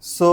So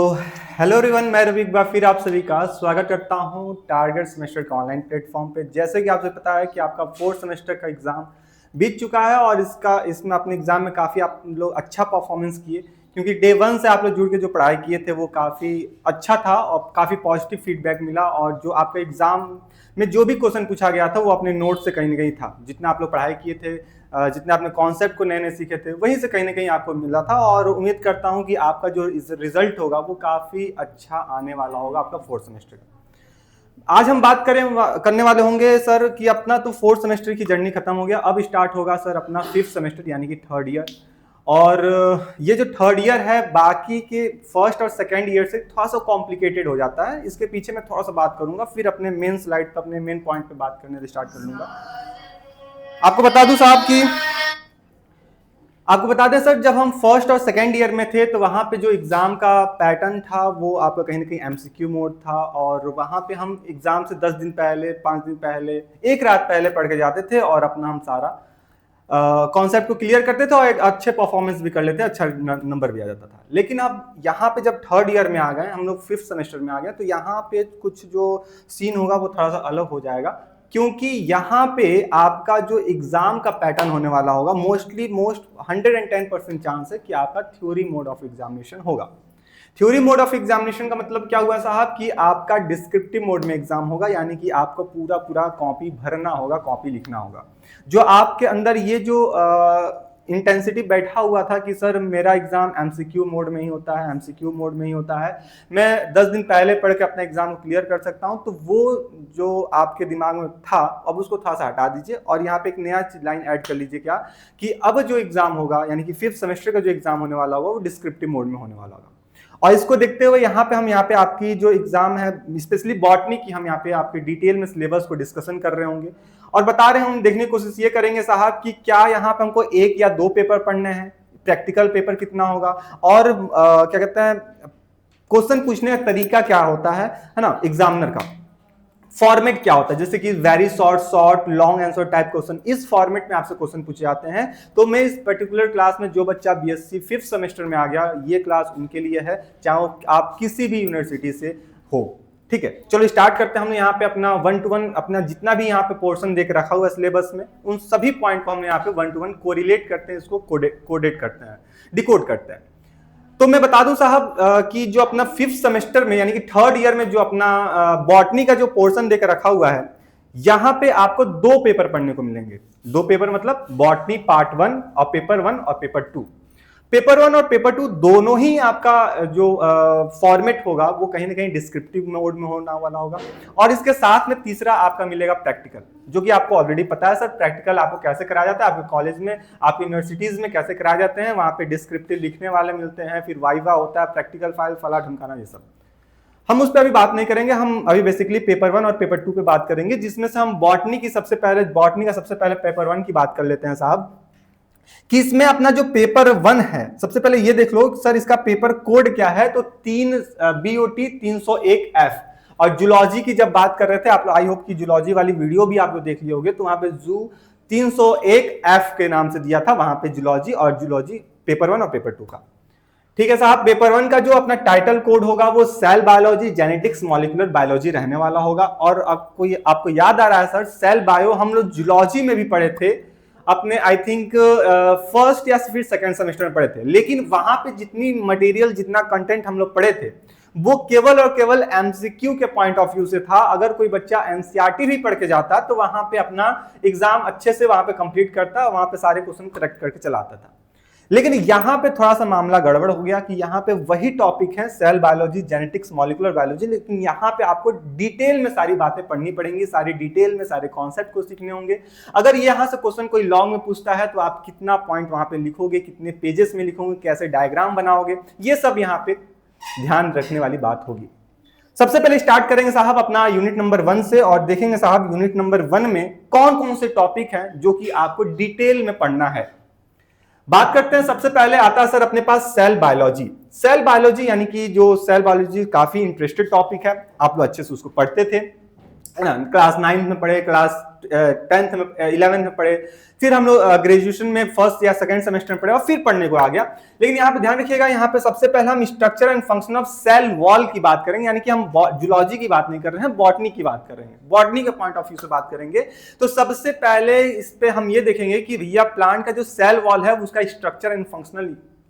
hello everyone, मैं रवि एक बार फिर आप सभी का स्वागत करता हूं टारगेट सेमेस्टर के ऑनलाइन प्लेटफॉर्म पे। जैसे कि आपसे पता है कि आपका फोर्थ सेमेस्टर का एग्जाम बीत चुका है और इसमें अपने एग्जाम में काफ़ी आप लोग अच्छा परफॉर्मेंस किए, क्योंकि डे वन से आप लोग जुड़ के जो पढ़ाई किए थे वो काफ़ी अच्छा था और काफ़ी पॉजिटिव फीडबैक मिला। और जो आपका एग्जाम में जो भी क्वेश्चन पूछा गया था वो अपने नोट से कहीं ना कहीं था। जितना आप लोग पढ़ाई किए थे, जितने आपने कॉन्सेप्ट को नए नए सीखे थे, वहीं से कहीं ना कहीं आपको मिला था। और उम्मीद करता हूं कि आपका जो रिजल्ट होगा वो काफ़ी अच्छा आने वाला होगा आपका फोर्थ सेमेस्टर का। आज हम बात करने वाले होंगे सर कि अपना तो फोर्थ सेमेस्टर की जर्नी खत्म हो गया, अब स्टार्ट होगा सर अपना फिफ्थ सेमेस्टर यानी कि थर्ड ईयर। और ये जो थर्ड ईयर है बाकी के फर्स्ट और सेकेंड ईयर से थोड़ा सा कॉम्प्लिकेटेड हो जाता है। इसके पीछे मैं थोड़ा सा बात करूंगा, फिर अपने मेन स्लाइड पर अपने मेन पॉइंट पे बात करने स्टार्ट कर लूंगा। आपको बता दूं साहब कि आपको बता दें सर, जब हम फर्स्ट और सेकेंड ईयर में थे तो वहाँ पे जो एग्ज़ाम का पैटर्न था वो आपका कहीं ना कहीं एमसीक्यू मोड था। और वहाँ पे हम एग्ज़ाम से 10 दिन पहले, 5 दिन पहले, एक रात पहले पढ़ के जाते थे और अपना हम सारा कॉन्सेप्ट को क्लियर करते थे और एक अच्छे परफॉर्मेंस भी कर लेते, अच्छा नंबर भी आ जाता था। लेकिन अब यहाँ पे जब थर्ड ईयर में आ गए, हम लोग फिफ्थ सेमेस्टर में आ गए, तो यहाँ पे कुछ जो सीन होगा वो थोड़ा सा अलग हो जाएगा, क्योंकि यहाँ पे आपका जो एग्जाम का पैटर्न होने वाला होगा मोस्ट 110% चांस है कि आपका थ्योरी मोड ऑफ एग्जामिनेशन होगा। थ्योरी मोड ऑफ एग्जामिनेशन का मतलब क्या हुआ साहब कि आपका डिस्क्रिप्टिव मोड में एग्जाम होगा, यानी कि आपको पूरा पूरा कॉपी भरना होगा, कॉपी लिखना होगा। जो आपके अंदर ये जो इंटेंसिटी बैठा हुआ था कि सर मेरा एग्जाम एमसीक्यू मोड में ही होता है, एमसीक्यू मोड में ही होता है, मैं 10 दिन पहले पढ़ के अपना एग्जाम को क्लियर कर सकता हूं, तो वो जो आपके दिमाग में था अब उसको थोड़ा सा हटा दीजिए और यहाँ पे एक नया लाइन ऐड कर लीजिए, क्या कि अब जो एग्जाम होगा यानी कि फिफ्थ सेमेस्टर का जो एग्जाम होने वाला होगा वो डिस्क्रिप्टिव मोड में होने वाला होगा। और इसको देखते हुए यहाँ पे आपकी जो एग्जाम है स्पेशली बॉटनी की, हम यहाँ पे आपके डिटेल में सिलेबस को डिस्कशन कर रहे होंगे और बता रहे होंगे, देखने की कोशिश ये करेंगे साहब कि क्या यहाँ पे हमको एक या दो पेपर पढ़ने हैं, प्रैक्टिकल पेपर कितना होगा, और क्या कहते हैं क्वेश्चन पूछने का तरीका क्या होता है ना, एग्जामिनर का फॉर्मेट क्या होता है, जैसे कि very short, short, long answer type question, इस फॉर्मेट में आपसे क्वेश्चन पूछे जाते हैं। तो मैं इस पर्टिकुलर क्लास में जो बच्चा बीएससी फिफ्थ सेमेस्टर में आ गया, ये क्लास उनके लिए है, चाहे आप किसी भी यूनिवर्सिटी से हो। ठीक है, चलो स्टार्ट करते हैं। हमने यहाँ पे अपना 1 to 1 अपना जितना भी यहाँ पे पोर्शन देख रखा हुआ सिलेबस में, उन सभी पॉइंट को हमने यहाँ पे 1 to 1 कोरिलेट करते हैं, इसको कोडेट करते हैं, डिकोड करते हैं। तो मैं बता दूं साहब कि जो अपना फिफ्थ सेमेस्टर में यानी कि थर्ड ईयर में जो अपना बॉटनी का जो पोर्शन देकर रखा हुआ है, यहां पे आपको दो पेपर पढ़ने को मिलेंगे। दो पेपर मतलब बॉटनी पार्ट 1 और पेपर 1 और पेपर 2। पेपर 1 और पेपर 2 दोनों ही आपका जो फॉर्मेट होगा वो कहीं ना कहीं डिस्क्रिप्टिव मोड में होने वाला होगा। और इसके साथ में तीसरा आपका मिलेगा प्रैक्टिकल, जो कि आपको ऑलरेडी पता है सर, प्रैक्टिकल आपको कैसे कराया जाता है, आपके कॉलेज में, आपकी यूनिवर्सिटीज में कैसे कराए जाते हैं। वहां पे डिस्क्रिप्टिव लिखने वाले मिलते हैं, फिर वाइवा होता है, प्रैक्टिकल फाइल, फला ढमकाना, ये सब हम उस पर अभी बात नहीं करेंगे। हम अभी बेसिकली पेपर 1 और पेपर 2 पे बात करेंगे, जिसमें से हम बॉटनी का सबसे पहले पेपर 1 की बात कर लेते हैं साहब, कि इसमें अपना जो पेपर 1 है, सबसे पहले ये देख लो सर इसका पेपर कोड क्या है। तो BOT 301F। और जूलॉजी की जब बात कर रहे थे आप लोग, आई होप की जूलॉजी वाली वीडियो भी आप लोग देख लिए होंगे, तो वहां पे जू 301F के नाम से दिया था वहां पे जूलॉजी, और जूलॉजी पेपर 1 और पेपर 2 का। ठीक है साहब, पेपर 1 का जो अपना टाइटल कोड होगा वो cell biology, genetics, molecular biology रहने वाला होगा। और आपको याद आ रहा है सर, सेल बायो हम लोग जूलॉजी में भी पढ़े थे अपने, आई थिंक फर्स्ट या फिर सेकंड सेमेस्टर में पढ़े थे। लेकिन वहां पे जितनी मटेरियल, जितना कंटेंट हम लोग पढ़े थे वो केवल और केवल एमसीक्यू के पॉइंट ऑफ व्यू से था। अगर कोई बच्चा एनसीईआरटी भी पढ़ के जाता तो वहां पे अपना एग्जाम अच्छे से वहां पे कंप्लीट करता, वहां पे सारे क्वेश्चन करेक्ट करके चला आता था। लेकिन यहां पे थोड़ा सा मामला गड़बड़ हो गया कि यहां पे वही टॉपिक है cell biology, genetics, molecular biology, लेकिन यहां पे आपको डिटेल में सारी बातें पढ़नी पड़ेंगी, सारी डिटेल में सारे कॉन्सेप्ट को सीखने होंगे। अगर यहां से क्वेश्चन कोई लॉन्ग में पूछता है तो आप कितना पॉइंट वहां पे लिखोगे, कितने पेजेस में लिखोगे, कैसे डायग्राम बनाओगे, ये सब यहां पे ध्यान रखने वाली बात होगी। सबसे पहले स्टार्ट करेंगे साहब अपना यूनिट नंबर 1 से, और देखेंगे साहब यूनिट नंबर 1 में कौन कौन से टॉपिक हैं जो कि आपको डिटेल में पढ़ना है। बात करते हैं, सबसे पहले आता है सर अपने पास सेल बायोलॉजी। सेल बायोलॉजी यानी कि जो सेल बायोलॉजी काफी इंटरेस्टेड टॉपिक है, आप लोग अच्छे से उसको पढ़ते थे। है ना, क्लास 9th में पढ़े, क्लास 10th में 11th में पढ़े, फिर हम लोग ग्रेजुएशन में फर्स्ट या सेकंड सेमेस्टर में पढ़े और फिर पढ़ने को आ गया। लेकिन यहाँ पे ध्यान रखिएगा, यहाँ पे सबसे पहले हम structure and function of cell wall की बात करेंगे, यानी कि हम जूलॉजी की बात नहीं कर रहे हैं, बॉटनी की बात कर रहे हैं, बॉटनी के पॉइंट ऑफ व्यू से बात करेंगे। तो सबसे पहले इस पे हम ये देखेंगे कि भैया प्लांट का जो सेल वॉल है उसका स्ट्रक्चर एंड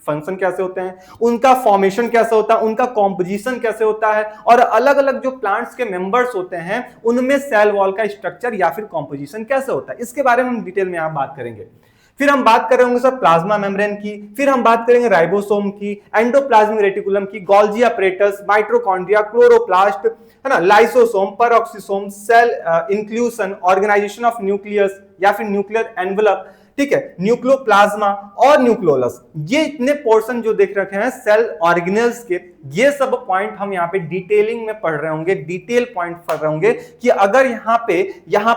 फंक्शन कैसे होते हैं, उनका फॉर्मेशन कैसे होता है, उनका कॉम्पोजिशन कैसे होता है, और अलग अलग जो प्लांट्स के मेंबर्स होते हैं उनमें सेल वॉल का स्ट्रक्चर या फिर कॉम्पोजिशन कैसे होता है, इसके बारे में हम डिटेल में यहां बात करेंगे। फिर हम बात करेंगे सर प्लाज्मा मेम्ब्रेन की, फिर हम बात करेंगे राइबोसोम की, एंडोप्लाज्मिक रेटिकुलम की, गोल्जी अपरेटस, माइटोकॉन्ड्रिया, क्लोरोप्लास्ट, है ना, lysosome, peroxisome, cell inclusion, organization of nucleus या फिर न्यूक्लियर एनवेलप, ठीक है, न्यूक्लियोप्लाज्मा और न्यूक्लियोलस, ये इतने पोर्शन जो देख रखे हैं सेल ऑर्गेनेल्स के, ये सब पॉइंट हम यहाँ पे डिटेलिंग में पढ़ रहे होंगे, डिटेल पॉइंट पढ़ रहे होंगे कि अगर यहाँ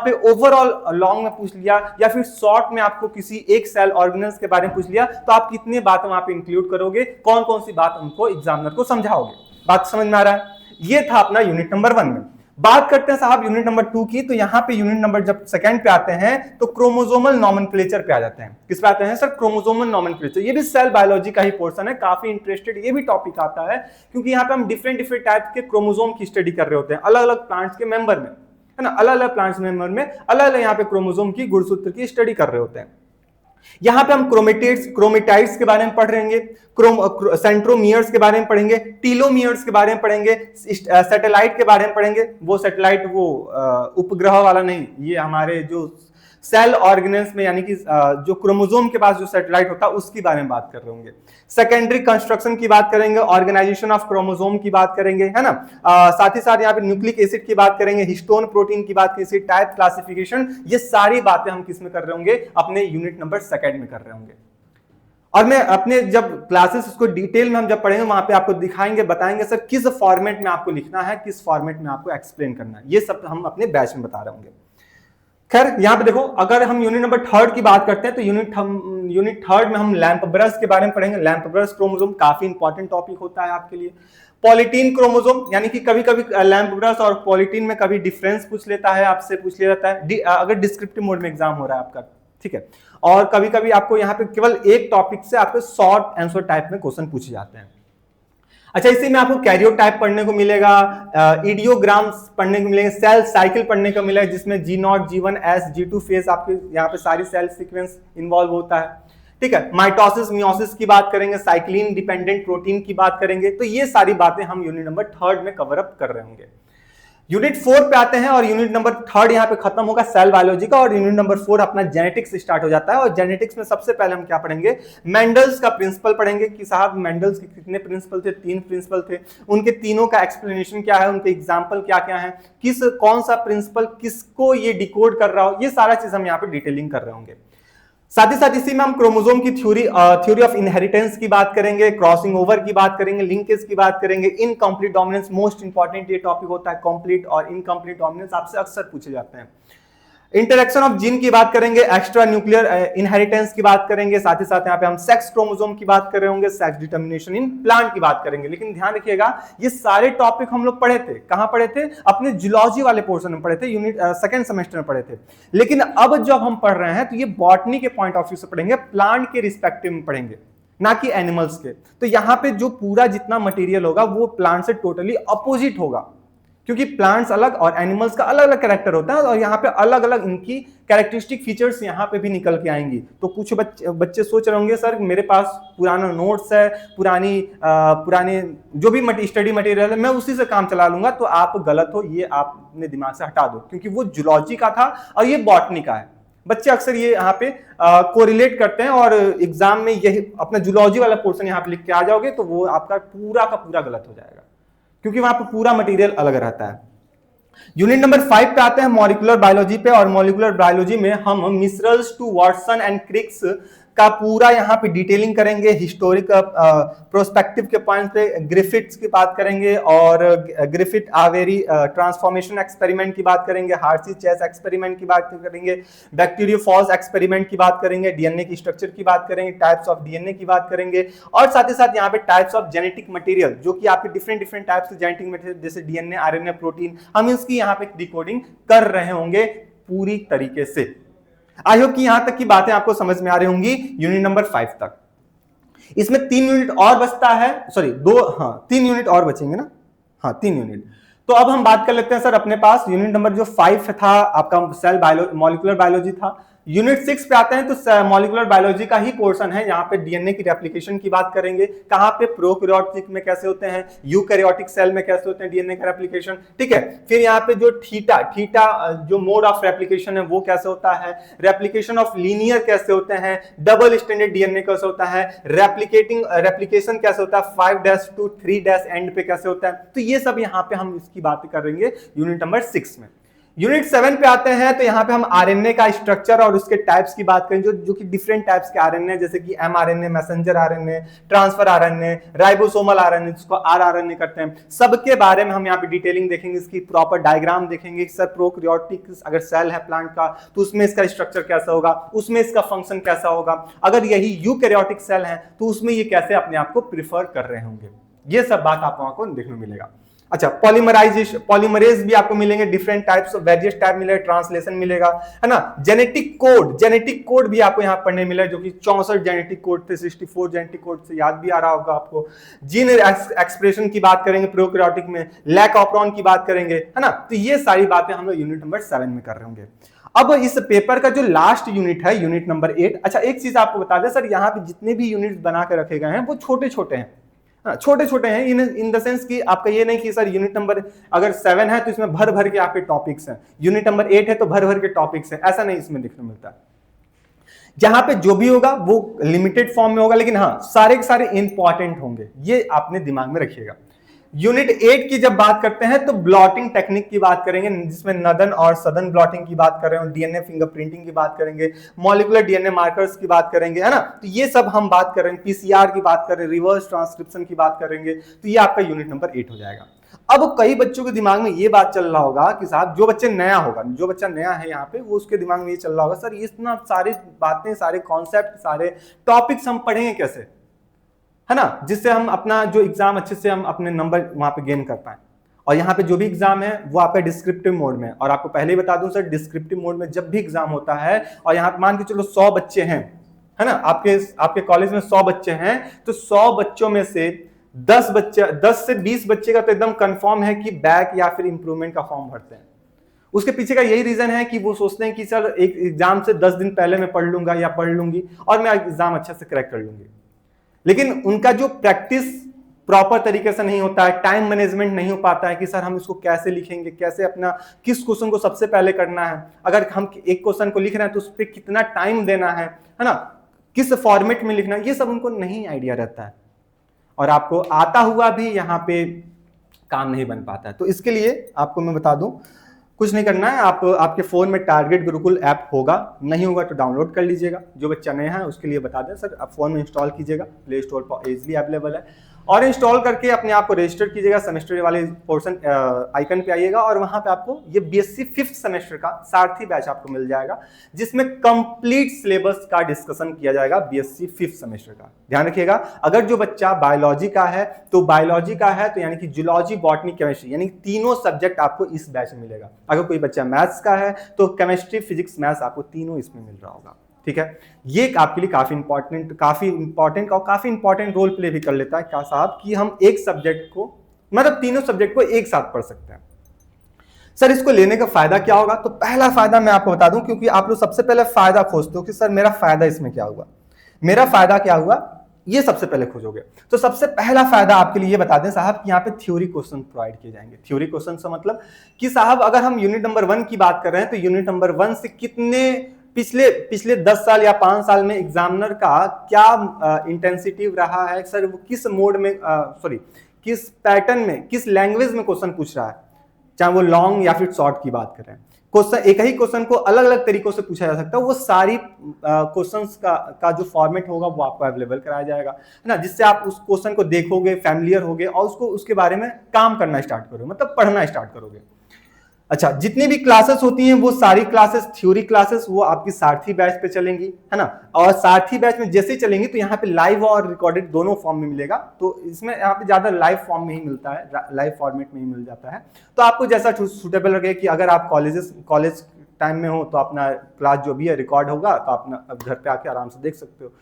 पे ओवरऑल लॉन्ग में पूछ लिया या फिर शॉर्ट में आपको किसी एक सेल ऑर्गेनेल्स के बारे में पूछ लिया तो आप कितनी बात वहां पे इंक्लूड करोगे, कौन कौन सी बात उनको एग्जामिनर को समझाओगे। बात समझ में आ रहा है? ये था अपना यूनिट नंबर 1 में। बात करते हैं साहब यूनिट नंबर 2 की। तो यहां पे यूनिट नंबर जब सेकंड पे आते हैं तो क्रोमोसोमल नॉमेनक्लेचर पे आ जाते हैं। किस पे आते हैं सर? Chromosomal nomenclature. ये भी सेल बायोलॉजी का ही पोर्शन है, काफी इंटरेस्टेड ये भी टॉपिक आता है क्योंकि यहाँ पे हम डिफरेंट टाइप के क्रोमोसोम की स्टडी कर रहे होते हैं अलग अलग प्लांट्स के मेंबर में, है ना, अलग अलग प्लांट्स मेंबर में अलग अलग यहाँ पे क्रोमोसोम की गुणसूत्र की स्टडी कर रहे होते हैं। यहां पे हम क्रोमेटाइड्स के बारे में पढ़ रहेंगे, सेंट्रोमियर्स के बारे में पढ़ेंगे, टीलोमियर्स के बारे में पढ़ेंगे, सैटेलाइट के बारे में पढ़ेंगे। वो सैटेलाइट वो उपग्रह वाला नहीं, ये हमारे जो सेल ऑर्गेनेल्स में यानी कि जो क्रोमोसोम के पास जो सैटेलाइट होता है उसकी बारे में बात कर रहे होंगे। सेकेंडरी कंस्ट्रक्शन की बात करेंगे, ऑर्गेनाइजेशन ऑफ क्रोमोसोम की बात करेंगे, है ना, साथ ही साथ यहाँ पे न्यूक्लिक एसिड की बात करेंगे, हिस्टोन प्रोटीन की बात करेंगे, टाइप क्लासिफिकेशन, ये सारी बातें हम किस में कर रहे होंगे? अपने यूनिट नंबर 2 में कर रहे होंगे। और मैं अपने जब क्लासेस उसको डिटेल में हम जब पढ़ेंगे वहां पे आपको दिखाएंगे, बताएंगे सर किस फॉर्मेट में आपको लिखना है, किस फॉर्मेट में आपको एक्सप्लेन करना है, ये सब हम अपने बैच में बता रहे होंगे। खैर यहाँ पे देखो, अगर हम यूनिट नंबर 3 की बात करते हैं तो यूनिट 3 में हम लैंप ब्रश के बारे में पढ़ेंगे। लैंप ब्रश क्रोमोसोम काफी इंपॉर्टेंट टॉपिक होता है आपके लिए। पॉलीटीन क्रोमोसोम, यानी कि कभी कभी लैंप ब्रश और पॉलीटीन में कभी डिफरेंस पूछ लेता है, आपसे पूछ लिया जाता है अगर डिस्क्रिप्टिव मोड में एग्जाम हो रहा है आपका, ठीक है। और कभी कभी आपको यहाँ पे केवल एक टॉपिक से आपको शॉर्ट आंसर टाइप में क्वेश्चन पूछे जाते हैं। अच्छा, इसी में आपको कैरियोटाइप पढ़ने को मिलेगा, इडियोग्राम्स पढ़ने को मिलेंगे, सेल साइकिल पढ़ने को मिलेगा जिसमें G0, G1, S, G2 phase आपके यहाँ पे सारी सेल सीक्वेंस इन्वॉल्व होता है, ठीक है। माइटोसिस मियोसिस की बात करेंगे, साइक्लिन डिपेंडेंट प्रोटीन की बात करेंगे। तो ये सारी बातें हम यूनिट नंबर 3 में कवर अप कर रहे होंगे। यूनिट 4 पे आते हैं और यूनिट नंबर 3 यहाँ पे खत्म होगा सेल बायोलॉजी का, और यूनिट नंबर 4 अपना जेनेटिक्स स्टार्ट हो जाता है। और जेनेटिक्स में सबसे पहले हम क्या पढ़ेंगे? मेंडल्स का प्रिंसिपल पढ़ेंगे कि साहब मेंडल्स के कितने प्रिंसिपल थे? 3 प्रिंसिपल थे, उनके तीनों का एक्सप्लेनेशन क्या है, उनके एग्जाम्पल क्या क्या है, कौन सा प्रिंसिपल किसको ये डिकोड कर रहा हो, ये सारा चीज हम यहाँ पे डिटेलिंग कर रहे होंगे। साथ ही साथ इसी में हम क्रोमोसोम की थ्योरी ऑफ इनहेरिटेंस की बात करेंगे, क्रॉसिंग ओवर की बात करेंगे, लिंकेज की बात करेंगे, इनकम्प्लीट डोमिनेंस, मोस्ट इंपॉर्टेंट ये टॉपिक होता है, कंप्लीट और इनकम्प्लीट डोमिनेंस आपसे अक्सर पूछे जाते हैं। इंटरेक्शन ऑफ जीन की बात करेंगे, एक्स्ट्रा न्यूक्लियर इनहेरिटेंस की बात करेंगे, साथ ही साथ यहाँ पे हम सेक्स क्रोमोसोम की बात कर रहे होंगे, सेक्स डिटर्मिनेशन इन प्लांट की बात करेंगे। लेकिन ध्यान रखिएगा ये सारे टॉपिक हम लोग पढ़े थे, कहां पढ़े थे? अपने जूलॉजी वाले पोर्शन में पढ़े थे, यूनिट 2nd सेमेस्टर में पढ़े थे। लेकिन अब जब हम पढ़ रहे हैं तो ये बॉटनी के पॉइंट ऑफ व्यू से पढ़ेंगे, प्लांट के रिस्पेक्टिव में पढ़ेंगे, ना कि एनिमल्स के। तो यहाँ पे जो पूरा जितना मटेरियल होगा वो प्लांट से टोटली अपोजिट होगा, क्योंकि प्लांट्स अलग और एनिमल्स का अलग अलग कैरेक्टर होता है और यहाँ पे अलग अलग इनकी कैरेक्टरिस्टिक फीचर्स यहाँ पे भी निकल के आएंगी। तो कुछ बच्चे सोच रहे होंगे सर मेरे पास पुराना नोट्स है, पुराने जो भी स्टडी मटेरियल है मैं उसी से काम चला लूंगा, तो आप गलत हो, ये आप अपने दिमाग से हटा दो, क्योंकि वो जूलॉजी का था और ये बॉटनी का है। बच्चे अक्सर ये यहाँ पे कोरिलेट करते हैं और एग्जाम में यही अपना जूलॉजी वाला पोर्शन यहाँ पे लिख के आ जाओगे तो वो आपका पूरा का पूरा गलत हो जाएगा, क्योंकि वहां पर पूरा मटेरियल अलग रहता है। यूनिट नंबर 5 पे आते हैं मॉलिक्यूलर बायोलॉजी पे, और मॉलिक्यूलर बायोलॉजी में हम मिसरल्स टू वाटसन एंड क्रिक्स का पूरा यहाँ पे डिटेलिंग करेंगे, हिस्टोरिक प्रोस्पेक्टिव के पॉइंट पे ग्रिफिथ्स की बात करेंगे और ग्रिफिथ आवेरी ट्रांसफॉर्मेशन एक्सपेरिमेंट की बात करेंगे, हार्सी चेस एक्सपेरिमेंट की बात करेंगे, बैक्टीरियोफॉज एक्सपेरिमेंट की बात करेंगे, डीएनए की स्ट्रक्चर की बात करेंगे, टाइप्स ऑफ डीएनए की बात करेंगे और साथ ही साथ यहाँ पे टाइप्स ऑफ जेनेटिक मटेरियल जो कि आपके डिफरेंट टाइप्स के जेनेटिक मटेरियल जैसे डीएनए, आरएनए, प्रोटीन, हम इसकी यहाँ पे डिकोडिंग कर रहे होंगे पूरी तरीके से। आई होप कि यहां तक की बातें आपको समझ में आ रही होंगी यूनिट नंबर 5 तक। इसमें 3 यूनिट और बचता है, सॉरी 3 यूनिट और बचेंगे ना, 3 यूनिट। तो अब हम बात कर लेते हैं सर अपने पास यूनिट नंबर जो 5 था आपका सेल मॉलिक्यूलर बायोलॉजी था। यूनिट 6 पे आते हैं तो मॉलिक्यूलर बायोलॉजी का ही पोर्शन है, यहाँ पे डीएनए की रेप्लिकेशन की बात करेंगे, कहां पे प्रोकैरियोटिक में कैसे होते हैं, यूकैरियोटिक सेल में कैसे होते हैं डीएनए का रेप्लिकेशन, ठीक है। फिर यहाँ पे जो थीटा जो मोड ऑफ रेप्लिकेशन है वो कैसे होता है, रेप्लिकेशन ऑफ लीनियर कैसे होते हैं, डबल स्टैंडर्ड डीएनए कैसे होता है, रेप्लिकेशन कैसे होता है, 5' to 3' एंड पे कैसे होता है। तो ये सब यहाँ पे हम इसकी बात करेंगे यूनिट नंबर 6 में। यूनिट 7 पे आते हैं तो यहाँ पे हम आरएनए का स्ट्रक्चर और उसके टाइप्स की बात करेंगे, जो कि डिफरेंट टाइप्स के आरएनए जैसे कि mRNA, messenger RNA, transfer RNA, ribosomal RNA जिसको आरआरएनए करते हैं, सबके बारे में हम यहाँ पे डिटेलिंग देखेंगे, इसकी प्रॉपर डायग्राम देखेंगे। सर प्रोकैरियोटिक अगर सेल है प्लांट का तो उसमें इसका स्ट्रक्चर कैसा होगा, उसमें इसका फंक्शन कैसा होगा, अगर यही यूकैरियोटिक सेल है तो उसमें ये कैसे अपने आप को प्रिफर कर रहे होंगे, ये सब बात आप वहां को देखने को मिलेगा। अच्छा, पॉलीमरेज भी आपको मिलेंगे, different types of various type मिलेगा, ट्रांसलेशन मिलेगा, है ना। जेनेटिक कोड भी आपको यहाँ पढ़ने मिलेगा, जो कि 64 जेनेटिक कोड थे, 64 जेनेटिक कोड से याद भी आ रहा होगा आपको। जीन एक्सप्रेशन की बात करेंगे प्रोकैरियोटिक में, लैक ऑपरॉन की बात करेंगे, है ना। तो ये सारी बातें हम लोग यूनिट नंबर 7 में कर रहे होंगे। अब इस पेपर का जो लास्ट यूनिट है, यूनिट नंबर 8। अच्छा, एक चीज आपको बता दें सर, यहाँ पे जितने भी यूनिट बना के रखे गए हैं वो छोटे छोटे हैं, छोटे हैं इन द सेंस कि आपका ये नहीं कि सर यूनिट नंबर अगर 7 है तो इसमें भर भर के आपके टॉपिक्स हैं, यूनिट नंबर 8 है तो भर भर के टॉपिक्स हैं, ऐसा नहीं इसमें देखने मिलता है। जहां पे जो भी होगा वो लिमिटेड फॉर्म में होगा, लेकिन हाँ सारे के सारे इंपॉर्टेंट होंगे, ये आपने दिमाग में रखिएगा। यूनिट 8 की जब बात करते हैं तो ब्लॉटिंग टेक्निक की बात करेंगे, जिसमें नदन और सदन ब्लॉटिंग की बात कर रहे हैं, डीएनए फिंगरप्रिंटिंग की बात करेंगे, मॉलिक्यूलर डीएनए मार्कर्स की बात करेंगे, है ना। तो ये सब हम बात कर रहे हैं, पीसीआर की बात कर रहे हैं, रिवर्स ट्रांसक्रिप्शन की बात करेंगे। तो ये आपका यूनिट नंबर 8 हो जाएगा। अब कई बच्चों के दिमाग में ये बात चल रहा होगा कि साहब जो बच्चा नया है यहाँ पे, वो उसके दिमाग में ये चल रहा होगा, सर इतना सारी बातें, सारे कॉन्सेप्ट, सारे टॉपिक्स हम पढ़ेंगे कैसे, है ना, जिससे हम अपना जो एग्जाम अच्छे से हम अपने नंबर वहां पे गेन कर पाए। और यहाँ पे जो भी एग्जाम है वो आपका डिस्क्रिप्टिव मोड में, और आपको पहले ही बता दूं सर, डिस्क्रिप्टिव मोड में जब भी एग्जाम होता है और यहाँ पे मान के चलो 100 बच्चे हैं, है ना, आपके कॉलेज में 100 बच्चे हैं, तो 100 बच्चों में से 10 से 20 बच्चे का तो एकदम कंफर्म है कि बैक या फिर इंप्रूवमेंट का फॉर्म भरते हैं। उसके पीछे का यही रीजन है कि वो सोचते हैं कि सर एक एग्जाम से 10 दिन पहले मैं पढ़ लूंगा या पढ़ लूंगी और मैं एग्जाम अच्छे से क्रैक कर लूंगी, लेकिन उनका जो प्रैक्टिस प्रॉपर तरीके से नहीं होता है, टाइम मैनेजमेंट नहीं हो पाता है कि सर हम इसको कैसे लिखेंगे, कैसे अपना किस क्वेश्चन को सबसे पहले करना है, अगर हम एक क्वेश्चन को लिख रहे हैं तो उस पर कितना टाइम देना है ना, किस फॉर्मेट में लिखना है, ये सब उनको नहीं आइडिया रहता है और आपको आता हुआ भी यहाँ पे काम नहीं बन पाता है। तो इसके लिए आपको मैं बता दूं, कुछ नहीं करना है, आपके फोन में टारगेट गुरुकुल ऐप होगा, नहीं होगा तो डाउनलोड कर लीजिएगा। जो बच्चा नया है उसके लिए बता दें सर, आप फोन में इंस्टॉल कीजिएगा, प्ले स्टोर पर इजीली अवेलेबल है, और इंस्टॉल करके अपने आप को रजिस्टर कीजिएगा। सेमेस्टर वाले पोर्शन आइकन पे आइएगा और वहां पे आपको ये बीएससी 5th सेमेस्टर का सारथी बैच आपको मिल जाएगा, जिसमें कंप्लीट सिलेबस का डिस्कशन किया जाएगा बीएससी 5th सेमेस्टर का। ध्यान रखिएगा, अगर जो बच्चा बायोलॉजी का है तो यानी कि जूलॉजी, बॉटनी, केमिस्ट्री, यानी तीनों सब्जेक्ट आपको इस बैच में मिलेगा। अगर कोई बच्चा मैथ्स का है तो केमिस्ट्री, फिजिक्स, मैथ्स आपको तीनों इसमें मिल रहा होगा, ठीक है। ये आपके लिए काफी इंपॉर्टेंट रोल प्ले भी कर लेता है क्या साहब, कि हम एक सब्जेक्ट को, मतलब तीनों सब्जेक्ट को एक साथ पढ़ सकते हैं। सर इसको लेने का फायदा क्या होगा, तो पहला फायदा मैं आपको बता दूं, क्योंकि आप लोग सबसे पहले फायदा खोजते हो कि सर मेरा फायदा इसमें क्या हुआ, मेरा फायदा क्या हुआ, ये सबसे पहले खोजोगे। तो सबसे पहला फायदा आपके लिए बता दें साहब कि यहाँ पे थ्योरी क्वेश्चन प्रोवाइड किए जाएंगे। थ्योरी क्वेश्चन से मतलब कि साहब अगर हम यूनिट नंबर 1 की बात कर रहे हैं तो यूनिट नंबर 1 से कितने पिछले 10 साल या 5 साल में एग्जामिनर का क्या इंटेंसिटी रहा है, सर वो किस मोड में, किस पैटर्न में, किस लैंग्वेज में क्वेश्चन पूछ रहा है, चाहे वो लॉन्ग या फिर शॉर्ट की बात करें, क्वेश्चन, एक ही क्वेश्चन को अलग अलग तरीकों से पूछा जा सकता है, वो सारी क्वेश्चंस का जो फॉर्मेट होगा वो आपको अवेलेबल कराया जाएगा, है ना, जिससे आप उस क्वेश्चन को देखोगे, फैमिलियर होगे और उसको उसके बारे में काम करना स्टार्ट करोगे, मतलब पढ़ना स्टार्ट करोगे। अच्छा, जितनी भी क्लासेस होती हैं वो सारी क्लासेस, थ्योरी क्लासेस, वो आपकी सारथी बैच पे चलेंगी, है ना, और सारथी बैच में जैसे ही चलेंगी तो यहाँ पे लाइव और रिकॉर्डेड दोनों फॉर्म में मिलेगा। तो इसमें यहाँ पे ज्यादा लाइव फॉर्म में ही मिलता है, लाइव फॉर्मेट में ही मिल जाता है। तो आपको जैसा सूटेबल लगे कि अगर आप कॉलेज टाइम में हो तो अपना क्लास जो भी है रिकॉर्ड होगा, तो अपना घर पे आके आराम से देख सकते हो।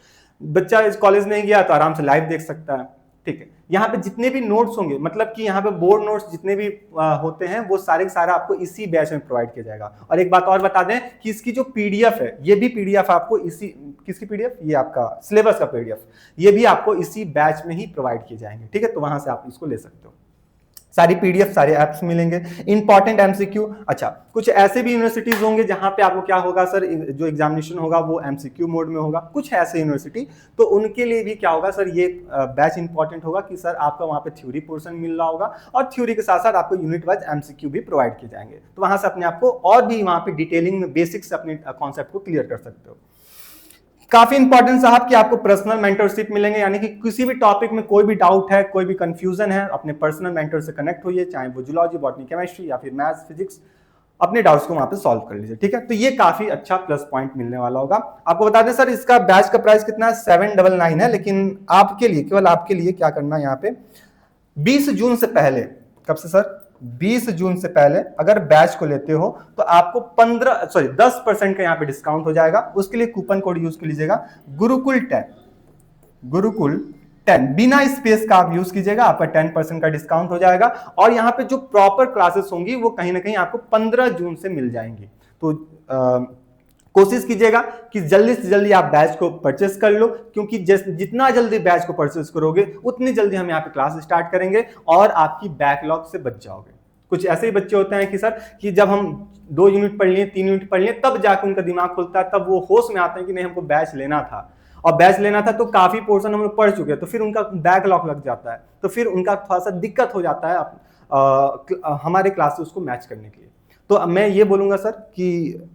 बच्चा इस कॉलेज नहीं गया तो आराम से लाइव देख सकता है, ठीक है। यहाँ पे जितने भी नोट्स होंगे, मतलब कि यहाँ पे बोर्ड नोट्स जितने भी होते हैं वो सारे के सारा आपको इसी बैच में प्रोवाइड किया जाएगा। और एक बात और बता दें कि इसकी जो पीडीएफ है, ये भी पीडीएफ आपको इसी, किसकी पीडीएफ, ये आपका सिलेबस का पीडीएफ, ये भी आपको इसी बैच में ही प्रोवाइड किए जाएंगे, ठीक है। तो वहां से आप इसको ले सकते हो, सारी पीडीएफ, सारे ऐप्स मिलेंगे। इंपॉर्टेंट एमसीक्यू, अच्छा कुछ ऐसे भी यूनिवर्सिटीज होंगे जहां पे आपको क्या होगा सर, जो एग्जामिनेशन होगा वो एमसीक्यू मोड में होगा, कुछ ऐसे यूनिवर्सिटी, तो उनके लिए भी क्या होगा सर, ये बैच इंपॉर्टेंट होगा कि सर आपका वहां पे थ्योरी पोर्शन मिल रहा होगा और थ्योरी के साथ साथ आपको यूनिट वाइज एमसीक्यू भी प्रोवाइड किए जाएंगे। तो वहां से अपने आपको और भी वहां पे डिटेलिंग में बेसिक से अपने कॉन्सेप्ट को क्लियर कर सकते हो। काफी इंपॉर्टेंट साहब कि आपको पर्सनल मेंटरशिप मिलेंगे, यानी कि किसी भी टॉपिक में कोई भी डाउट है, कोई भी कंफ्यूजन है, अपने पर्सनल मेंटर से कनेक्ट होइए, चाहे वो जूलॉजी, बॉटनी, केमिस्ट्री या फिर मैथ्स, फिजिक्स, अपने डाउट्स को वहां पे सॉल्व कर लीजिए, ठीक है। तो ये काफी अच्छा प्लस पॉइंट मिलने वाला होगा। आपको बता दें सर, इसका बैच का प्राइस कितना है, 799 है, लेकिन आपके लिए, केवल आपके लिए क्या करना है, यहाँ पे 20 जून से पहले, कब से सर, 20 जून से पहले अगर बैच को लेते हो तो आपको 10% का यहाँ पे डिस्काउंट हो जाएगा। उसके लिए कूपन कोड यूज कर लीजिएगा, गुरुकुल 10, गुरुकुल 10, बिना स्पेस का आप यूज कीजिएगा, आपका 10% का डिस्काउंट हो जाएगा। और यहाँ पे जो प्रॉपर क्लासेस होंगी वो कहीं ना कहीं आपको 15 जून से मिल जाएंगी। तो कोशिश कीजिएगा कि जल्दी से जल्दी आप बैच को परचेस कर लो, क्योंकि जितना जल्दी बैच को परचेस करोगे उतनी जल्दी हम यहाँ पे क्लास स्टार्ट करेंगे और आपकी बैकलॉग से बच जाओगे। कुछ ऐसे ही बच्चे होते हैं कि सर, कि जब हम 2 यूनिट पढ़ लिए, 3 यूनिट पढ़ लिए, तब जाकर उनका दिमाग खुलता है, तब वो होश में आते हैं कि नहीं हमको बैच लेना था, और बैच लेना था तो काफी पोर्शन हम लोग पढ़ चुके हैं, तो फिर उनका बैकलॉग लग जाता है, तो फिर उनका थोड़ा सा दिक्कत हो जाता है हमारे क्लास से उसको मैच करने के लिए। तो मैं ये बोलूंगा सर कि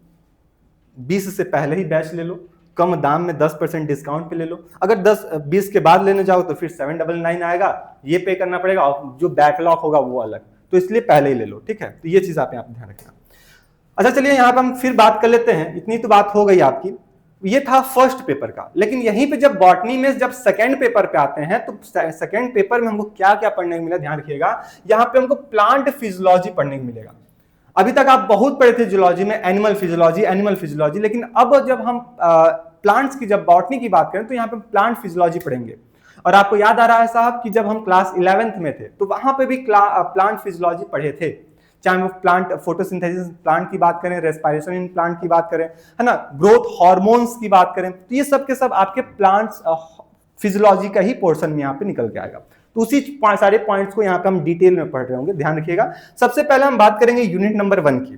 20 से पहले ही बैच ले लो, कम दाम में 10% डिस्काउंट पे ले लो। अगर 20 के बाद लेने जाओ तो फिर 799 आएगा, ये पे करना पड़ेगा, और जो बैकलॉग होगा वो अलग, तो इसलिए पहले ही ले लो, ठीक है। तो ये चीज आप यहाँ पे ध्यान रखना। अच्छा चलिए, यहाँ पे हम फिर बात कर लेते हैं, इतनी तो बात हो गई आपकी, ये था फर्स्ट पेपर का। लेकिन यहीं पे जब बॉटनी में जब सेकंड पेपर पे आते हैं तो सेकंड पेपर में हमको क्या क्या पढ़ने को मिला, ध्यान रखिएगा। यहाँ पे हमको प्लांट फिजियोलॉजी पढ़ने को मिलेगा। अभी तक आप बहुत पढ़े थे जूलॉजी में एनिमल फिजियोलॉजी, लेकिन अब जब हम प्लांट्स की, जब बॉटनी की बात करें तो यहाँ पे प्लांट फिजियोलॉजी पढ़ेंगे। और आपको याद आ रहा है साहब कि जब हम क्लास 11th में थे तो वहां पे भी प्लांट फिजियोलॉजी पढ़े थे, चाहे वो प्लांट फोटोसिंथेसिस प्लांट की बात करें, रेस्पिरेशन इन प्लांट की बात करें, है ना, ग्रोथ हार्मोन्स की बात करें, तो ये सब के सब आपके प्लांट्स फिजियोलॉजी का ही पोर्शन में यहाँ पे निकल के आएगा। तो उसी सारे पॉइंट्स को यहाँ पे हम डिटेल में पढ़ रहे होंगे, ध्यान रखिएगा। सबसे पहले हम बात करेंगे यूनिट नंबर 1 की।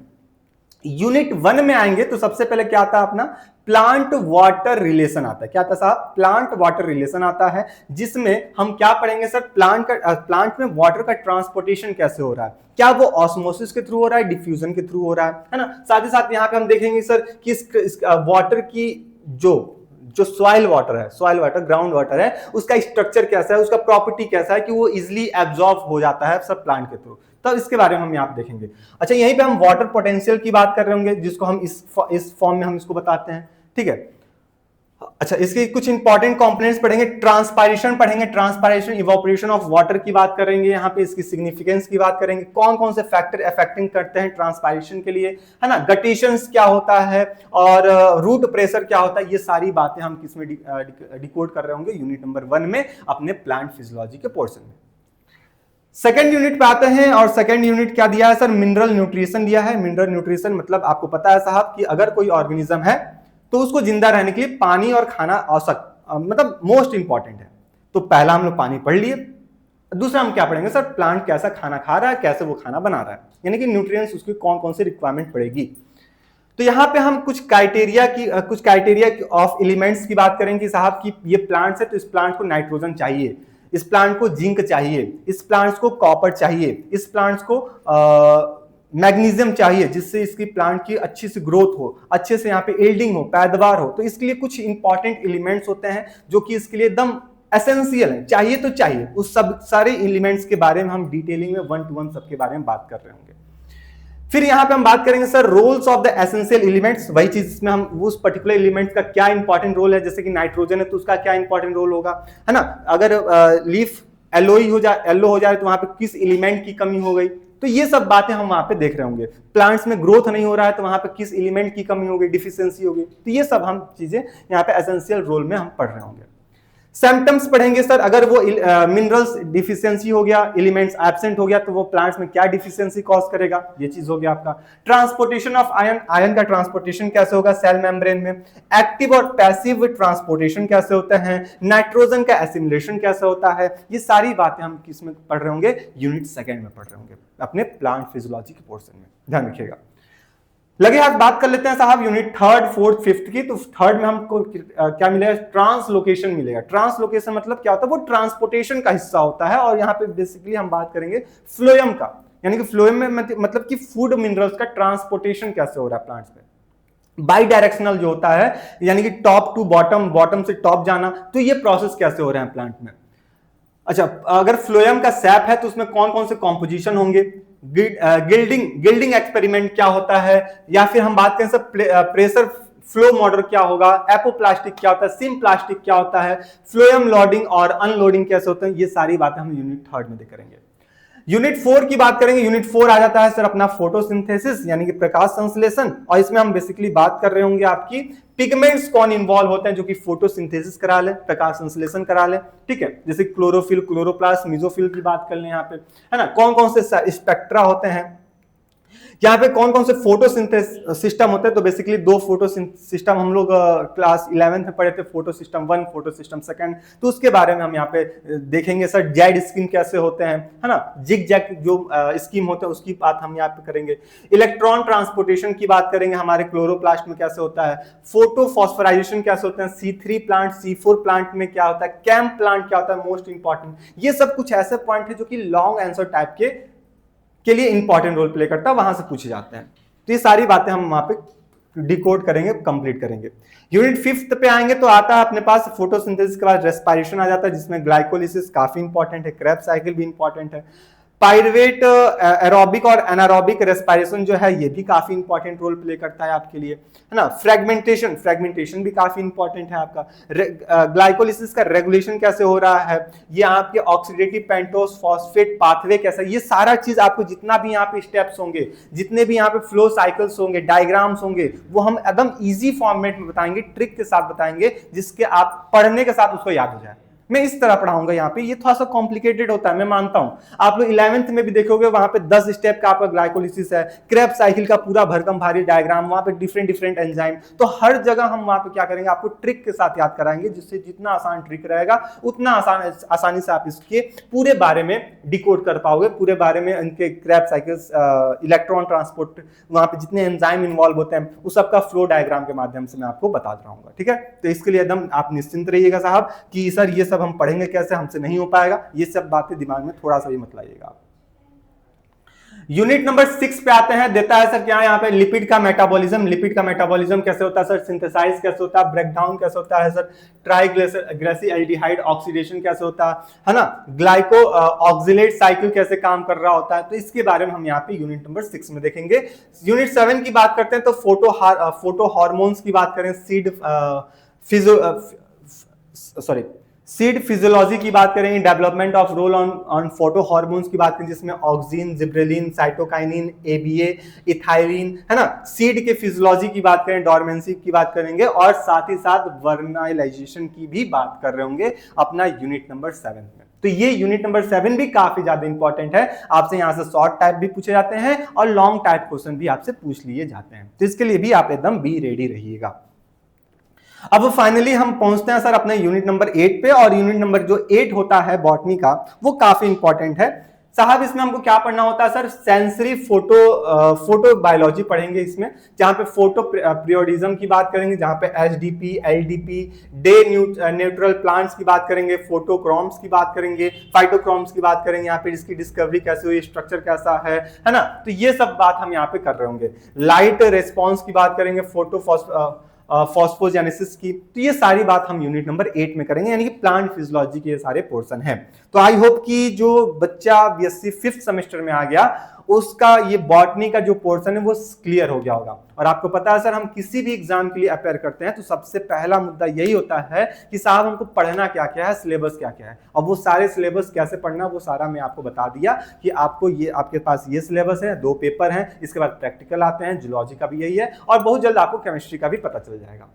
यूनिट 1 में आएंगे तो सबसे पहले क्या आता है अपना, प्लांट वाटर रिलेशन आता है। क्या आता साहब, प्लांट वाटर रिलेशन आता है, जिसमें हम क्या पढ़ेंगे सर, प्लांट में वाटर का ट्रांसपोर्टेशन कैसे हो रहा है, क्या वो ऑस्मोसिस के थ्रू हो रहा है, डिफ्यूजन के थ्रू हो रहा है ना। साथ ही साथ यहाँ पे हम देखेंगे सर कि इस वाटर की जो सॉइल वाटर ग्राउंड वाटर है, उसका स्ट्रक्चर कैसा है, उसका प्रॉपर्टी कैसा है कि वो इजिली एब्जॉर्ब हो जाता है सब प्लांट के थ्रू, तब इसके बारे में हम यहाँ पे देखेंगे। अच्छा, यहीं पे हम वाटर पोटेंशियल की बात कर रहे होंगे, जिसको हम इस फॉर्म में हम इसको बताते हैं, ठीक है। अच्छा, इसके कुछ इंपॉर्टेंट कंपोनेंट्स पढ़ेंगे, ट्रांसपायरेशन इवापोरेशन ऑफ वाटर की बात करेंगे, यहाँ पे इसकी सिग्निफिकेंस की बात करेंगे, कौन कौन से फैक्टर अफेक्टिंग करते हैं ट्रांसपायरेशन के लिए, है ना, गटेशंस क्या होता है और रूट प्रेशर क्या होता है, ये सारी बातें हम किसमें डिकोड कर रहे होंगे, यूनिट नंबर 1 में अपने प्लांट फिजियोलॉजी के पोर्शन में। सेकेंड यूनिट पे आते हैं, और सेकेंड यूनिट क्या दिया है सर, मिनरल न्यूट्रिशन दिया है। मिनरल न्यूट्रिशन मतलब आपको पता है साहब कि अगर कोई ऑर्गेनिज्म है तो उसको जिंदा रहने के लिए पानी और खाना आवश्यक, मतलब मोस्ट इंपॉर्टेंट है। तो पहला हम लोग पानी पढ़ लिए, दूसरा हम क्या पढ़ेंगे सर, प्लांट कैसा खाना खा रहा है, कैसे वो खाना बना रहा है, यानी कि न्यूट्रिएंट्स उसकी कौन कौन सी रिक्वायरमेंट पड़ेगी। तो यहाँ पे हम कुछ क्राइटेरिया ऑफ एलिमेंट्स की बात करेंगे साहब कि ये प्लांट्स है तो इस प्लांट को नाइट्रोजन चाहिए, इस प्लांट को जिंक चाहिए, इस प्लांट्स को कॉपर चाहिए, इस प्लांट्स को मैग्नीशियम चाहिए जिससे इसकी प्लांट की अच्छी सी ग्रोथ हो, अच्छे से यहाँ पे यील्डिंग हो, पैदावार हो। तो इसके लिए कुछ इंपॉर्टेंट एलिमेंट्स होते हैं जो कि इसके लिए एकदम एसेंशियल है, चाहिए तो चाहिए। उस सब सारे एलिमेंट्स के बारे में हम डिटेलिंग में 1 to 1 सबके बारे में बात कर रहे होंगे। फिर यहां पे हम बात करेंगे sir roles of the essential elements, वही चीज इसमें हम उस पर्टिकुलर एलिमेंट का क्या इंपॉर्टेंट रोल है, जैसे कि नाइट्रोजन है तो उसका क्या इंपॉर्टेंट रोल होगा, है ना। अगर लीफ येलो हो जाए तो वहां पे किस एलिमेंट की कमी हो गई, तो ये सब बातें हम वहां पे देख रहे होंगे। प्लांट्स में ग्रोथ नहीं हो रहा है तो वहां पे किस एलिमेंट की कमी हो गई, डिफिशियंसी हो गई, तो ये सब हम चीजें यहाँ पे एसेंशियल रोल में हम पढ़ रहे होंगे। सिम्टम्स पढ़ेंगे सर, अगर वो मिनरल्स डिफिशियंसी हो गया, एलिमेंट्स एब्सेंट हो गया, तो वो प्लांट्स में क्या डिफिशियंसी कॉज करेगा, ये चीज हो गया आपका। ट्रांसपोर्टेशन ऑफ आयन, आयन का ट्रांसपोर्टेशन कैसे होगा सेल मेम्ब्रेन में, एक्टिव और पैसिव ट्रांसपोर्टेशन कैसे होता है, नाइट्रोजन का एसिमिलेशन कैसे होता है, ये सारी बातें हम किसमें पढ़ रहे होंगे, यूनिट सेकेंड में पढ़ रहे होंगे अपने प्लांट फिजियोलॉजी के पोर्शन में, ध्यान रखिएगा। लगे हाथ बात कर लेते हैं साहब यूनिट थर्ड, फोर्थ, फिफ्थ की। तो थर्ड में हमको क्या मिलेगा, ट्रांसलोकेशन मिलेगा। ट्रांसलोकेशन मतलब क्या होता है, वो ट्रांसपोर्टेशन का हिस्सा होता है। और यहाँ पे बेसिकली हम बात करेंगे फ्लोएम का, यानी कि फ्लोएम में मतलब कि फूड मिनरल्स का ट्रांसपोर्टेशन कैसे हो रहा है प्लांट्स में। बाई डायरेक्शनल जो होता है, यानी कि टॉप टू बॉटम, बॉटम से टॉप जाना, तो ये प्रोसेस कैसे हो रहे हैं प्लांट में। अच्छा, अगर फ्लोएम का सैप है तो उसमें कौन कौन से कॉम्पोजिशन होंगे, गिल्डिंग एक्सपेरिमेंट क्या होता है, या फिर हम बात करें सर प्रेशर फ्लो मॉडल क्या होगा, एपोप्लास्टिक क्या होता है, सिम प्लास्टिक क्या होता है, फ्लोएम लोडिंग और अनलोडिंग कैसे होते हैं, ये सारी बातें हम यूनिट थर्ड में करेंगे। यूनिट 4 की बात करेंगे। यूनिट 4 आ जाता है सर अपना फोटोसिंथेसिस, यानी कि प्रकाश संश्लेषण। और इसमें हम बेसिकली बात कर रहे होंगे आपकी पिगमेंट्स कौन इन्वॉल्व होते हैं जो कि फोटोसिंथेसिस करा ले, प्रकाश संश्लेषण करा ले, ठीक है। जैसे क्लोरोफिल, क्लोरोप्लास्ट, मेसोफिल की बात कर लें यहाँ पे, है ना। कौन कौन से स्पेक्ट्रा होते हैं, यहाँ पे कौन कौन से फोटोसिंथेसिस सिस्टम होते हैं। तो बेसिकली 2 फोटो सिस्टम हम लोग क्लास 11th में पढ़े थे, फोटो सिस्टम 1, फोटो सिस्टम 2, तो उसके बारे में हम यहाँ पे देखेंगे सर। जेड स्कीम कैसे होते हैं, है ना, जिग जैग जो स्कीम होते हैं उसकी बात हम यहाँ पे करेंगे। इलेक्ट्रॉन ट्रांसपोर्टेशन की बात करेंगे, हमारे क्लोरोप्लास्ट में कैसे होता है। फोटो फॉस्फोराइजेशन कैसे होते हैं, C3 प्लांट, C4 प्लांट में क्या होता है, कैम्प प्लांट क्या होता है, मोस्ट इंपॉर्टेंट। ये सब कुछ ऐसे पॉइंट है जो कि लॉन्ग आंसर टाइप के लिए इंपॉर्टेंट रोल प्ले करता है, वहां से पूछे जाते हैं। तो ये सारी बातें हम वहां पे डिकोड करेंगे, कंप्लीट करेंगे। यूनिट 5 पे आएंगे तो आता है अपने पास फोटोसिंथेसिस के बाद रेस्पिरेशन आ जाता है, जिसमें ग्लाइकोलिसिस काफी इंपॉर्टेंट है, क्रेब्स साइकिल भी इंपॉर्टेंट है। पाइरुवेट एरोबिक और एनारोबिक रेस्पिरेशन जो है ये भी काफी इंपॉर्टेंट रोल प्ले करता है आपके लिए, है ना। फ्रेगमेंटेशन भी काफी इंपॉर्टेंट है आपका। ग्लाइकोलिसिस का रेगुलेशन कैसे हो रहा है, ये आपके ऑक्सीडेटिव पेंटोस फॉस्फेट पाथवे कैसा, ये सारा चीज आपको जितना भी यहाँ पे स्टेप्स होंगे, जितने भी यहाँ पे फ्लो साइकिल्स होंगे, डायग्राम्स होंगे, वो हम एकदम इजी फॉर्मेट में बताएंगे, ट्रिक के साथ बताएंगे, जिसके आप पढ़ने के साथ उसको याद हो जाए। मैं इस तरह पढ़ाऊंगा यहाँ पे, ये थोड़ा सा कॉम्प्लिकेटेड होता है, मैं मानता हूं। आप लोग 11th में भी देखोगे वहां पे 10 स्टेप का आपका ग्लाइकोलिसिस है, क्रेब्स साइकिल का पूरा भरकम भारी डायग्राम, वहां पे डिफरेंट एंजाइम। तो हर जगह हम वहां पे क्या करेंगे, आपको ट्रिक के साथ याद कराएंगे, जिससे जितना आसान ट्रिक रहेगा उतना आसानी से आप इसके पूरे बारे में डिकोड कर पाओगे, पूरे बारे में इनके क्रेब्स साइकिल्स, इलेक्ट्रॉन ट्रांसपोर्ट, वहां पे जितने एंजाइम इन्वॉल्व होते हैं उस सबका फ्लो डायग्राम के माध्यम से मैं आपको बता रहा, ठीक है। तो इसके लिए एकदम आप निश्चिंत रहिएगा साहब कि सर ये सब हम पढ़ेंगे कैसे, हमसे नहीं हो पाएगा, ये सब बातें दिमाग में थोड़ा सा भी मत लाइएगा। यूनिट नंबर 6 पे आते हैं, देता है सर क्या यहाँ पे लिपिड का मेटाबॉलिज्म कैसे होता है सर, सिंथेसाइज कैसे होता है, ब्रेकडाउन कैसे होता है सर, ट्राइग्लिसराइड ऑक्सीडेशन कैसे होता है ना, ग्लाइको ऑक्सिलेट साइकिल कैसे काम कर रहा होता है। तो इसके बारे में हम यहाँ पे यूनिट नंबर 6 में देखेंगे। यूनिट 7 की बात करते हैं तो फोटो हार्मोन्स की बात करें, सीड फिजियोलॉजी की बात करेंगे, development of roll on photo hormones की बात करें, जिसमें auxin, gibberellin, cytokinin, ABA, ethylene, है ना। सीड के फिजियोलॉजी की बात करें, डोरमेंसी की बात करेंगे, और साथ ही साथ वर्नाइलाइजेशन की भी बात कर रहे होंगे अपना यूनिट नंबर 7 में। तो ये यूनिट नंबर 7 भी काफी ज्यादा इंपॉर्टेंट है, आपसे यहां से शॉर्ट टाइप भी पूछे जाते हैं और लॉन्ग टाइप क्वेश्चन भी आपसे पूछ लिए जाते हैं, तो इसके लिए भी आप एकदम बी रेडी रहिएगा। अब फाइनली हम पहुंचते हैं सर अपने यूनिट नंबर 8 पे, और यूनिट नंबर जो 8 होता है बॉटनी का, वो काफी इंपॉर्टेंट है। साहब इसमें हमको क्या पढ़ना होता है सर? सेंसरी फोटो बायोलॉजी पढ़ेंगे इसमें, जहां पे फोटो पीरियोडिज्म की बात करेंगे, जहां पे HDP, LDP, day neutral plants की बात करेंगे, फोटोक्रोम्स की बात करेंगे, फाइटोक्रोम्स की बात करेंगे, यहाँ पे इसकी डिस्कवरी कैसे हुई, स्ट्रक्चर कैसा है ना? तो ये सब बात हम यहाँ पे कर रहे होंगे। लाइट रेस्पॉन्स की बात करेंगे, फॉस्फोजेनेसिस की। तो ये सारी बात हम यूनिट नंबर 8 में करेंगे, यानी कि प्लांट फिजियोलॉजी के ये सारे पोर्शन हैं। तो आई होप कि जो बच्चा बीएससी 5th सेमेस्टर में आ गया उसका ये बॉटनी का जो पोर्शन है वो क्लियर हो गया होगा। और आपको पता है सर, हम किसी भी एग्जाम के लिए अपेयर करते हैं तो सबसे पहला मुद्दा यही होता है कि साहब हमको पढ़ना क्या क्या है, सिलेबस क्या क्या है। और वो सारे सिलेबस कैसे पढ़ना वो सारा मैं आपको बता दिया कि आपको ये, आपके पास ये सिलेबस है, 2 पेपर हैं, इसके बाद प्रैक्टिकल आते हैं, जूलॉजी का भी यही है, और बहुत जल्द आपको केमिस्ट्री का भी पता चल जाएगा।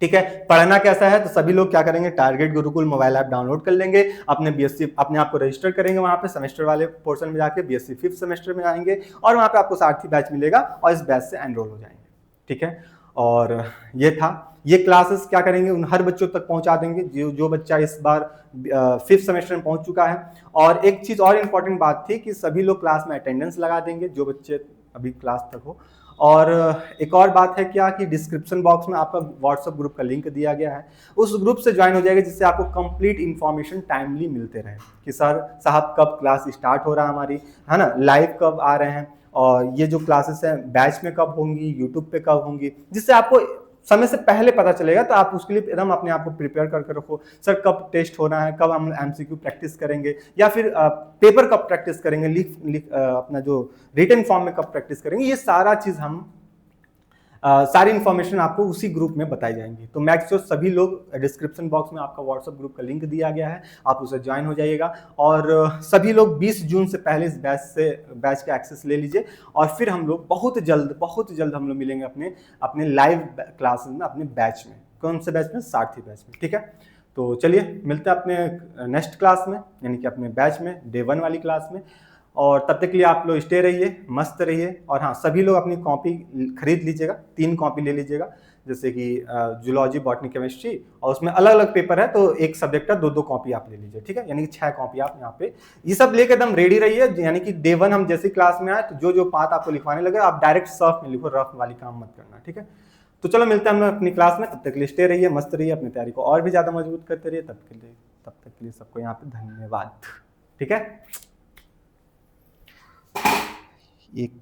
ठीक है, पढ़ना कैसा है? तो सभी लोग क्या करेंगे, target Gurukul mobile app download कर लेंगे, अपने बीएससी अपने आप को रजिस्टर करेंगे वहां पे, सेमेस्टर वाले पोर्शन में जाके बीएससी 5th सेमेस्टर में आएंगे और वहां पे आपको सारथी बैच मिलेगा और इस बैच से एनरोल हो जाएंगे। ठीक है, और ये था, ये क्लासेस क्या करेंगे, उन हर बच्चों तक पहुंचा देंगे जो बच्चा इस बार 5th सेमेस्टर में पहुंच चुका है। और एक चीज और इंपॉर्टेंट बात थी कि सभी लोग क्लास में अटेंडेंस लगा देंगे जो बच्चे अभी क्लास तक हो। और एक और बात है क्या कि डिस्क्रिप्शन बॉक्स में आपका व्हाट्सएप ग्रुप का लिंक दिया गया है, उस ग्रुप से ज्वाइन हो जाएगा, जिससे आपको कंप्लीट इंफॉर्मेशन टाइमली मिलते रहे कि सर साहब कब क्लास स्टार्ट हो रहा है हमारी, है ना, लाइव कब आ रहे हैं, और ये जो क्लासेस हैं बैच में कब होंगी, यूट्यूब पे कब होंगी, जिससे आपको समय से पहले पता चलेगा। तो आप उसके लिए एकदम अपने आप को प्रिपेयर करके रखो, सर कब टेस्ट होना है, कब हम एमसीक्यू प्रैक्टिस करेंगे, या फिर पेपर कब प्रैक्टिस करेंगे, अपना जो रिटन फॉर्म में कब प्रैक्टिस करेंगे, ये सारा चीज हम सारी इंफॉर्मेशन आपको उसी ग्रुप में बताई जाएंगी। तो मैक्स श्योर सभी लोग, डिस्क्रिप्शन बॉक्स में आपका व्हाट्सएप ग्रुप का लिंक दिया गया है, आप उसे ज्वाइन हो जाइएगा। और सभी लोग 20 जून से पहले इस बैच का एक्सेस ले लीजिए, और फिर हम लोग बहुत जल्द हम लोग मिलेंगे अपने लाइव क्लासेस में, अपने बैच में। कौन से बैच में? सारथी बैच में। ठीक है, तो चलिए मिलते हैं अपने नेक्स्ट क्लास में, यानी कि अपने बैच में, डे 1 वाली क्लास में। और तब तक के लिए आप लोग स्टे रहिए, मस्त रहिए। और हाँ, सभी लोग अपनी कॉपी खरीद लीजिएगा, 3 कॉपी ले लीजिएगा, जैसे कि जूलॉजी, बॉटनी, केमिस्ट्री, और उसमें अलग अलग पेपर है तो एक सब्जेक्ट का 2-2 कॉपी आप ले लीजिए। ठीक है, यानी कि 6 कॉपी आप यहाँ पे ये सब लेकर एकदम रेडी रहिए। यानी कि डे 1 हम जैसे क्लास में आए तो जो पाठ आपको लिखवाने लगे आप डायरेक्ट सर्फ में लिखो, रफ वाली काम मत करना। ठीक है, तो चलो मिलते हैं हम अपनी क्लास में, तब तक के लिए स्टे रहिए, मस्त रहिए, अपनी तैयारी को और भी ज्यादा मजबूत करते रहिए। तब तक के लिए सबको यहाँ पे धन्यवाद। ठीक है, एक